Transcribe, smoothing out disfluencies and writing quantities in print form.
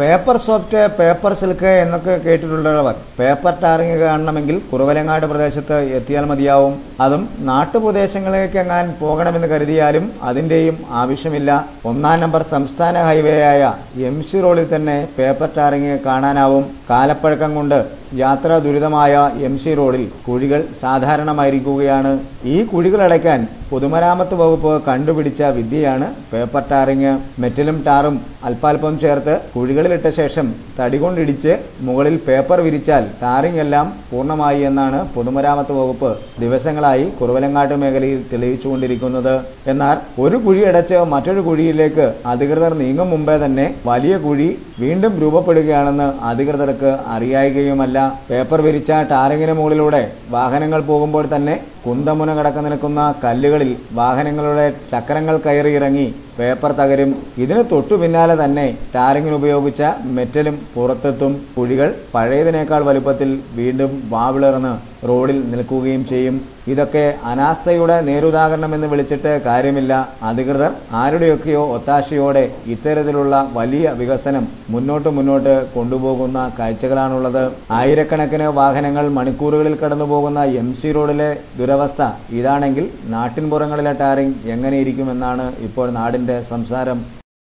Paper soft, paper silk എന്നൊക്കെ കേട്ടിട്ടുള്ളവർ paper tarring കാണണമെങ്കിൽ കുറവലങ്ങാട് പ്രദേശത്ത് എത്തിയാൽ മതിയാവും. അതും നാട്ടുപ്രദേശങ്ങളിലേക്ക് എങ്ങാൻ പോകണമെന്ന് കരുതിയാലും അതിൻ്റെയും ആവശ്യമില്ല. 1-ാം നമ്പർ സംസ്ഥാന ഹൈവേയായ MC റോഡിൽ തന്നെ പേപ്പർ ടാറിങ് കാണാനാവും. കാലപ്പഴക്കം കൊണ്ട് യാത്രാ ദുരിതമായ MC റോഡിൽ കുഴികൾ സാധാരണമായിരിക്കുകയാണ്. ഈ കുഴികൾ അടയ്ക്കാൻ പൊതുമരാമത്ത് വകുപ്പ് കണ്ടുപിടിച്ച വിദ്യയാണ് പേപ്പർ ടാറിങ്. മെറ്റലും ടാറും അല്പാൽപ്പം ചേർത്ത് കുഴികളിലിട്ട ശേഷം തടികൊണ്ടിടിച്ച് മുകളിൽ പേപ്പർ വിരിച്ചാൽ ടാറിങ് എല്ലാം പൂർണ്ണമായി എന്നാണ് പൊതുമരാമത്ത് വകുപ്പ് ദിവസങ്ങളായി കുറവലങ്ങാട്ട് മേഖലയിൽ തെളിയിച്ചുകൊണ്ടിരിക്കുന്നത്. എന്നാൽ ഒരു കുഴി അടച്ച് മറ്റൊരു കുഴിയിലേക്ക് അധികൃതർ നീങ്ങും മുമ്പേ തന്നെ വലിയ കുഴി വീണ്ടും രൂപപ്പെടുകയാണെന്ന് അധികൃതർക്ക് അറിയായികയുമല്ല. പേപ്പർ വിരിച്ച ടാറിങ്ങിന് മുകളിലൂടെ വാഹനങ്ങൾ പോകുമ്പോൾ തന്നെ കുന്തമുന കടക്ക് നിൽക്കുന്ന കല്ലുകളിൽ വാഹനങ്ങളുടെ ചക്രങ്ങൾ കയറിയിറങ്ങി പേപ്പർ തകരും. ഇതിന് തൊട്ടു പിന്നാലെ തന്നെ ടാറിങ്ങിന് ഉപയോഗിച്ച മെറ്റലും പുറത്തെത്തും. കുഴികൾ പഴയതിനേക്കാൾ വലുപ്പത്തിൽ വീണ്ടും വാവിളർന്ന് റോഡിൽ നിൽക്കുകയും ചെയ്യും. ഇതൊക്കെ അനാസ്ഥയുടെ നേരുദാഹരണമെന്ന് വിളിച്ചിട്ട് കാര്യമില്ല. അധികൃതർ ആരുടെയൊക്കെയോ ഒത്താശയോടെ ഇത്തരത്തിലുള്ള വലിയ വികസനം മുന്നോട്ട് കൊണ്ടുപോകുന്ന കാഴ്ചകളാണുള്ളത്. ആയിരക്കണക്കിന് വാഹനങ്ങൾ മണിക്കൂറുകളിൽ കടന്നു പോകുന്ന MC റോഡിലെ ദുരവസ്ഥ ഇതാണെങ്കിൽ നാട്ടിൻപുറങ്ങളിലെ ടാറിങ് എങ്ങനെയിരിക്കുമെന്നാണ് ഇപ്പോൾ നാടിൻ്റെ സംസാരം.